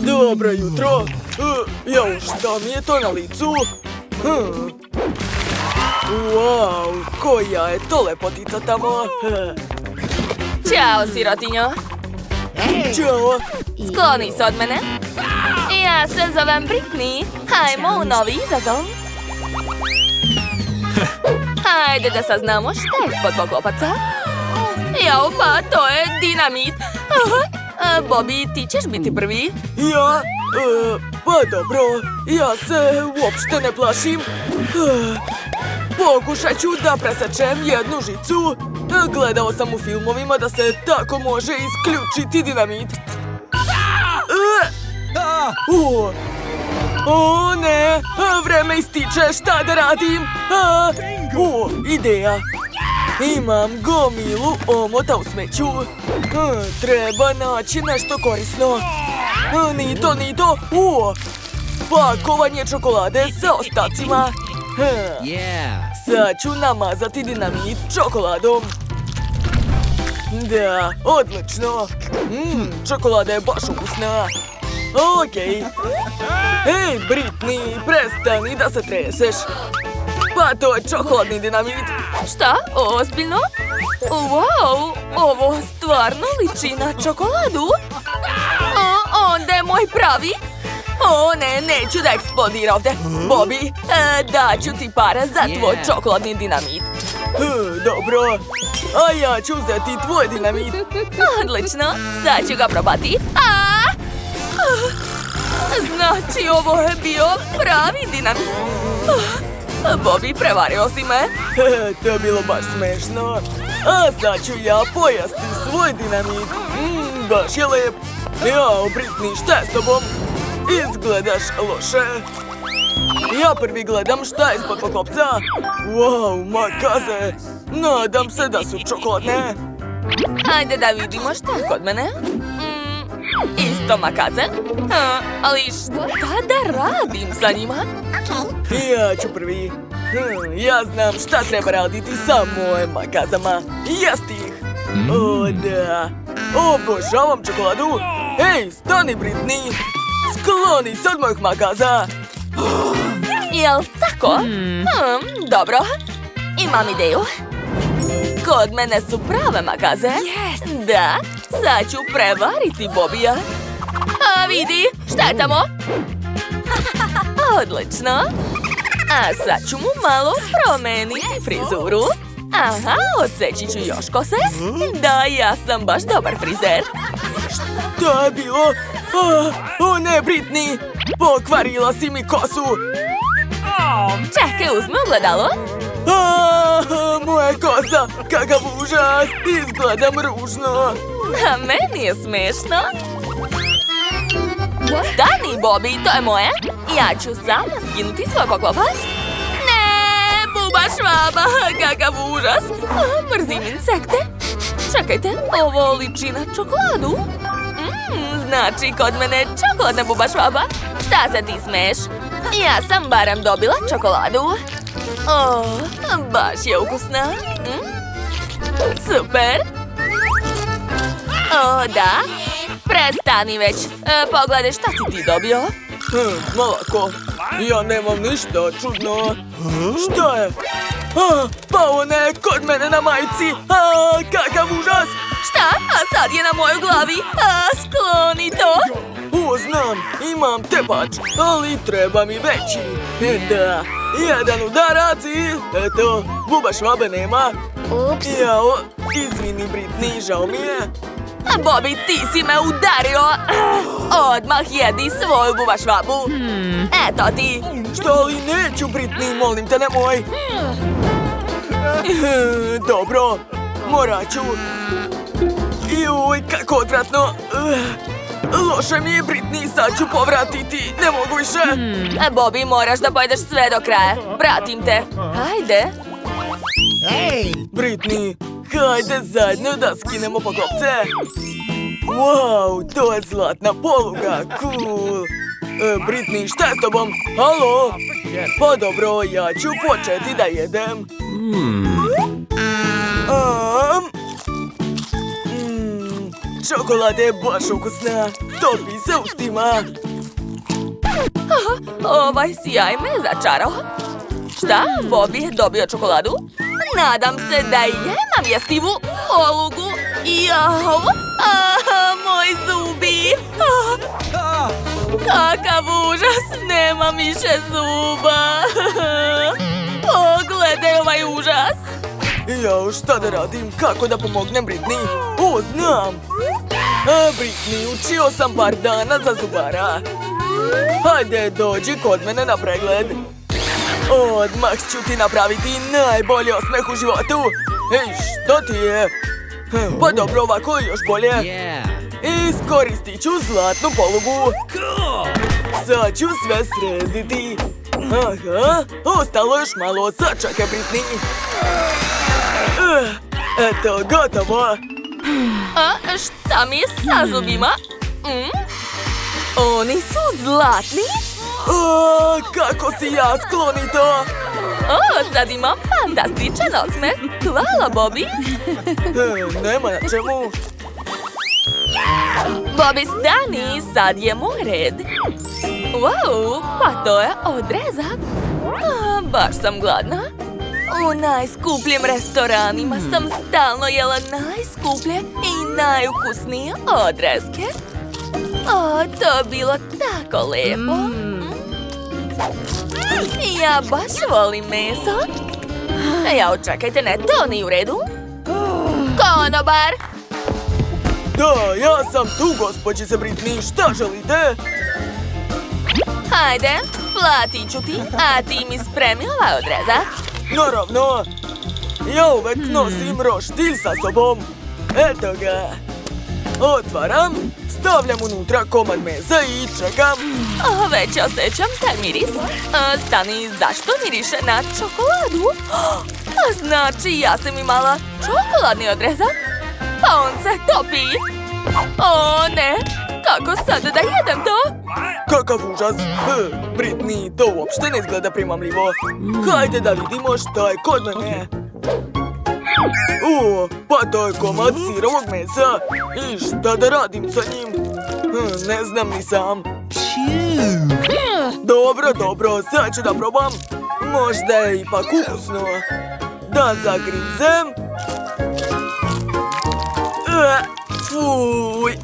Dobro jutro. Jao, šta mi je to na licu? Wow, koja je to lepotica tamo. Ćao, sirotinjo. Ćao. Skloni se od mene. Ja se zovem Britney. Hajmo u novi izazov. Hajde da saznamo šta je ispod poklopaca. Jao, pa to je dinamit. Bobby, ti ćeš biti prvi. Ja? Pa dobro, ja se uopšte ne plašim. Pokušat ću da presečem jednu žicu. Gledao sam u filmovima da se tako može isključiti dinamit. O ne, vreme ističe, šta da radim? Ideja. Imam gomilu omota u smeću. Treba naći nešto korisno. Ni to. Pakovanje čokolade sa ostacima. Sad ću namazati dinamit čokoladom. Da, odlično. Čokolada je baš ukusna. Okej. Hej, Britney, prestani da se treseš. Pa to je čokoladni dinamit. Šta? Ozbiljno? Wow, ovo stvarno liči na čokoladu. Onda je moj pravi. Ne, neću da eksplodira ovde. Bobby, daću ti pare za tvoj čokoladni dinamit. Dobro, a ja ću uzeti tvoj dinamit. Odlično, sad ću ga probati. Znači, ovo je bio pravi dinamit. Bobby, prevario si me. To je bilo baš smešno. A sad ću ja pojesti svoj dinamit. Baš je lep. Jao, Britney, šta je s tobom? Izgledaš loše. Ja prvi gledam šta je ispod poklopca. Wow, makaze. Nadam se da su čokoladne. Hajde da vidimo šta je kod mene. Isto makaze. Ali šta da radim sa njima? Ja ću prvi. Ja znam šta treba raditi sa mojim makazama. Jesti ih. O, da. Obožavam čokoladu. Hej, stani, Britney. Skloni se od mojih makaza. Jel tako? Dobro. Imam ideju. Kod mene su prave makaze. Da, sad ću prevariti Bobija. Vidi, šta je tamo? Odlično. A sad ću mu malo promeniti frizuru. Aha, odseći ću još kose. Da, ja sam baš dobar frizer. Šta je bilo? O ne, Britney! Pokvarila si mi kosu! Čekaj, uzmi ogledalo. Moja kosa! Kakav užas! Izgledam ružno! A meni je smešno. Stani, Bobby, to je moje. Ja ću sama skinuti svoj poklopac. Ne, buba švaba, kakav užas. Mrzim insekte. Čekajte, ovo liči na čokoladu. Znači, kod mene je čokoladna buba švaba. Šta se ti smeš? Ja sam barem dobila čokoladu. Baš je ukusna. Super. Da. Prestani već. Pogledaj šta si ti dobio. Malako. Ja nemam ništa čudno. Šta je? Pa ona je kod mene na majici. Kakav užas. Šta? A sad je na mojoj glavi. Skloni to. Znam, imam tepač, ali treba mi veći. Da, jedan udarac i eto, buba švabe nema. Ups. Jao, izvini, Britney, žao mi je. Bobby, ti si me udario. Odmah jedi svoju buba švabu. Eto ti. Što li neću, Britney, molim te, nemoj. Dobro, morat ću. Juj, kako odvratno. Loše mi je, Britney, sad ću povratiti. Ne mogu više. Bobby, moraš da pojedeš sve do kraja. Pratim te. Hajde. Britney, hajde zajedno da skinemo poklopce. Wow, to je zlatna poluga. Cool. Britney, šta je s tobom? Halo? Pa dobro, ja ću početi da jedem. čokolada je baš ukusna. Topi se ustima. Ovaj sjaj me začarao. Šta? Bobby je dobio čokoladu? Nadam se da imam jestivu polugu. Jao! Moj zubi! Kakav užas! Nema više zuba! Pogledaj ovaj užas! Jao, šta da radim? Kako da pomognem Britney? O, znam! Britney, učio sam par dana za zubara. Hajde, dođi kod mene na pregled. Odmah ću ti napraviti najbolji osmeh u životu. Ej, što ti je? Pa dobro, ovako još bolje. Iskoristit ću zlatnu polugu. Sad ću sve srediti. Aha, ostalo još malo. Sačekaj, Britney. Eto, gotovo. Šta mi je sa zubima? Oni su zlatni? Kako si ja, skloni to. Sad imam fantastičan osmeh. Hvala, Bobby. Nema na čemu. Bobby, stani, sad je moj red. Wow, pa to je odrezak. Baš sam gladna. U najskupljim restoranima sam stalno jela najskuplje i najukusnije odrezke. To je bilo tako lepo. Ja baš volim meso. Jao, čekajte, ne, to nije u redu. Konobar! Da, ja sam tu, gospođice Britney. Šta želite? Hajde, platit ću ti, a ti mi spremi ovaj odrezak. Naravno. Ja uvek nosim roštilj sa sobom. Eto ga. Otvaram, stavljam unutra komad mesa i čekam. Već osjećam taj miris. Stani, zašto miriše na čokoladu? Znači, ja sam imala čokoladni odrezak, pa on se topi. O ne, kako sad da jedem to? Kakav užas. Britney, to uopšte ne izgleda primamljivo. Hajde da vidimo šta je kod mene. Pa to je komad sirovog mesa. I šta da radim sa njim? Ne znam ni sam. Dobro, sad ću da probam. Možda je ipak ukusno. Da zagrizem. Fuj,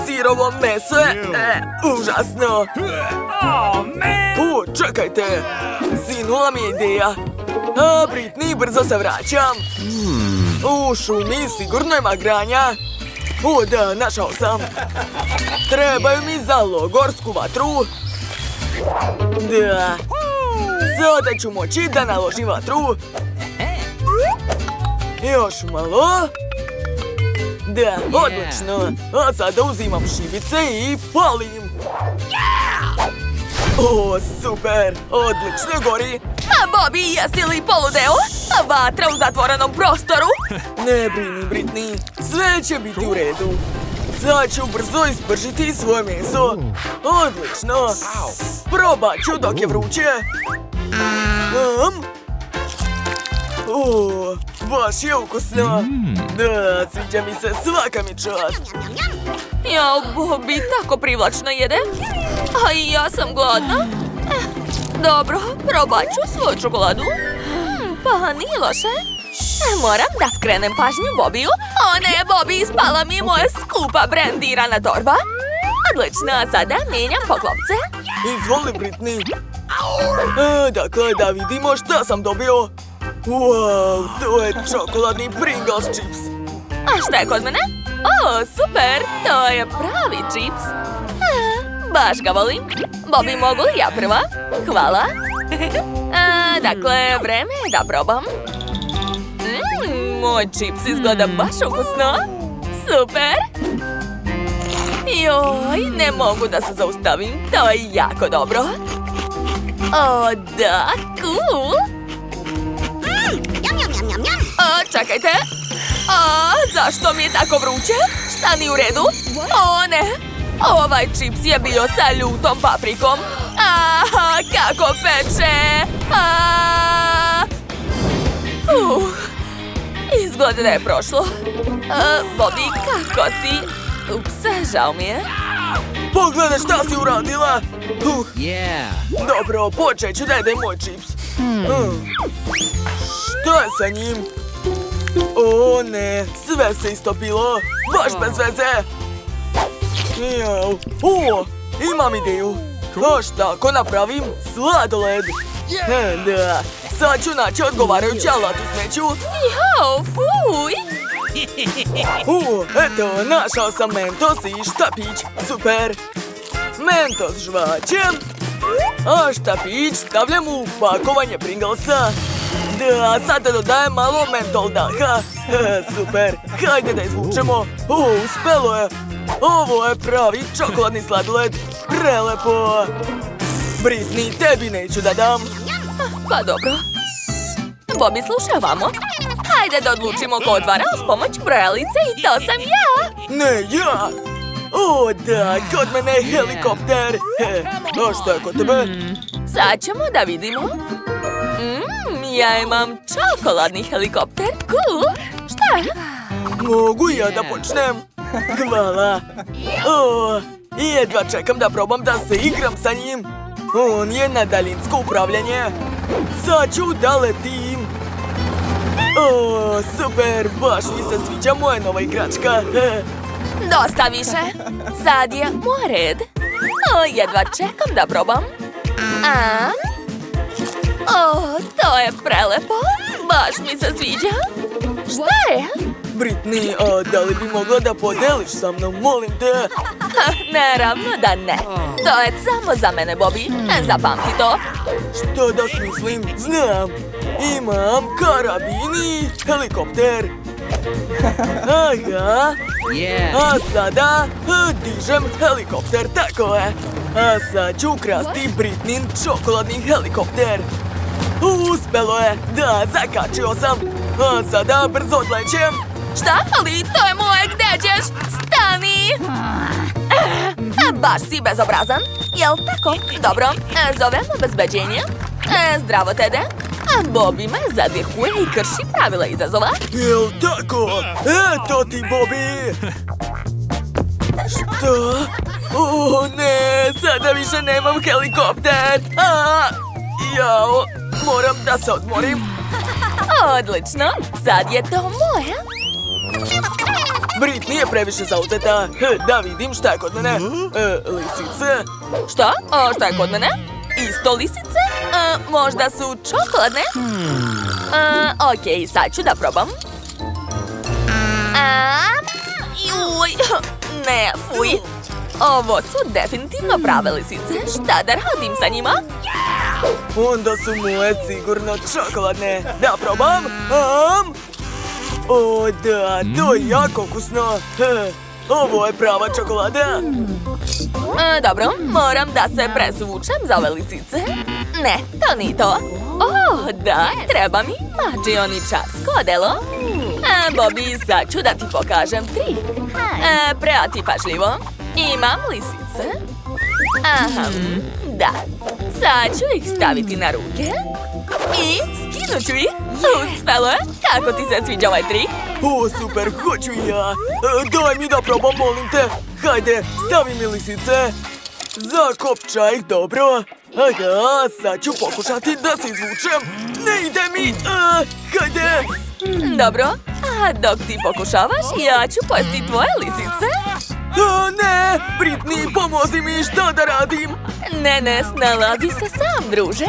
sirovo meso je užasno. Čekajte, sinula mi je ideja. Britney, brzo se vraćam. U šumi sigurno ima granja. Da, našao sam. Trebaju mi za logorsku vatru. Da. Sada ću moći da naložim vatru. Još malo. Da, odlično. A sada uzimam šibice i palim. Super. Odlično gori. Bobby, jesi li poludeo? Vatra u zatvorenom prostoru? Ne brini, Britney. Sve će biti u redu. Sad ću brzo ispržiti svoje meso. Odlično. Probat ću dok je vruće. Baš je ukusno. Da, sviđa mi se, svaka mi čast. Jao, Bobby, tako privlačno jede. A i ja sam gladna. Dobro, probat ću svoju čokoladu. Pa nije loše. Moram da skrenem pažnju Bobiju. O ne, Bobby, ispala mi je moja skupa brendirana torba. Odlično, sada menjam poklopce. Izvoli, Britney. Dakle, da vidimo šta sam dobio. Wow, to je čokoladni Pringles chips. A šta je kod mene? Super, to je pravi chips. Baš ga volim. Bobby, mogu li ja prva? Hvala. Dakle, vreme je da probam. Moj čips izgleda baš ukusno. Super. Joj, ne mogu da se zaustavim. To je jako dobro. Da, cool. Čekajte. Zašto mi je tako vruće? Šta nije u redu? O ne. Ovaj čips je bio sa ljutom paprikom. Kako peče. Izgleda da je prošlo. Bobby, kako si? Ups, žao mi je. Pogledaj šta si uradila! Yeah. Dobro, počet ću da jedem moj čips. Šta je sa njim? O ne, sve se istopilo. Baš bez veze. Jao. O, imam ideju. A šta ako napravim sladoled? Da, sad ću naći odgovarajući alat u smeću. Jo, fuj! Eto, našao sam Mentos i štapić. Super. Mentos žvaćem. A štapić stavljam u pakovanje Pringlesa. Da, sada dodajem malo mentol daha. Super. Hajde da izvučemo. Uspelo je. Ovo je pravi čokoladni sladoled. Prelepo. Britney, tebi neću da dam. Pa dobro. Bobby, slušaj ovamo. Hajde da odlučimo ko otvara uz pomoć brojalice i to sam ja. Ne, ja. O, da, kod mene je helikopter. A šta je kod tebe? Sad ćemo da vidimo. Ja imam čokoladni helikopter. Cool. Šta je? Mogu ja da počnem? Hvala. O, jedva čekam da probam da se igram sa njim. On je na daljinsko upravljanje. Sad ću da letim. O, super, baš mi se sviđa moja nova igračka. Dosta više. Sad je moj red. O, jedva čekam da probam. O, to je prelepo. Baš mi se sviđa. Šta je? Britney, a da li bi mogla da podeliš sa mnom, molim te? Naravno da ne. To je samo za mene, Bobby. Zapamti to. Što da smislim? Znam. Imam karabin i helikopter. Aha. Yeah. A sada dižem helikopter, tako je. A sad ću ukrasti Britnin čokoladni helikopter. Uspelo je, da, zakačio sam. A sada brzo odlećem. Šta? Ali to je moje, gde ćeš? Stani! Baš si bezobrazan. Jel tako? Dobro, zovem obezbeđenje. Zdravo, Tede. Bobby me zadirkuje i krši pravila izazova. Jel tako? Eto ti, Bobby! Što? O ne, sada više nemam helikopter! Jao, moram da se odmorim. Odlično, sad je to moje. Britney je previše zauzeta. Da vidim šta je kod mene. Lisice? Šta? Šta je kod mene? Isto lisice? Možda su čokoladne? Okej, sad ću da probam. Juj, ne, fuj. Ovo su definitivno prave lisice. Šta da radim sa njima? Onda su moje sigurno čokoladne. Da probam? O da, to je jako ukusno. Ovo je prava čokolada. Dobro, moram da se presvučem za ove lisice. Ne, to nije to. Da, treba mi mađioničarsko odelo. Bobby, sad ću da ti pokažem trik. Prati pažljivo. Imam lisice. Da. Sad ću ih staviti na ruke. I skinut ću ih. Uspelo je. Kako ti se sviđa ovaj trik? O, super, hoću i ja. Daj mi da probam, molim te. Hajde, stavi mi lisice. Zakopčaj ih dobro. Aha, sad ću pokušati da se izvučem. Ne ide mi. Hajde. Dobro, a dok ti pokušavaš, ja ću pojesti tvoje lisice. Ne, Britney, pomozi mi, šta da radim? Ne, snalazi se sam, druže.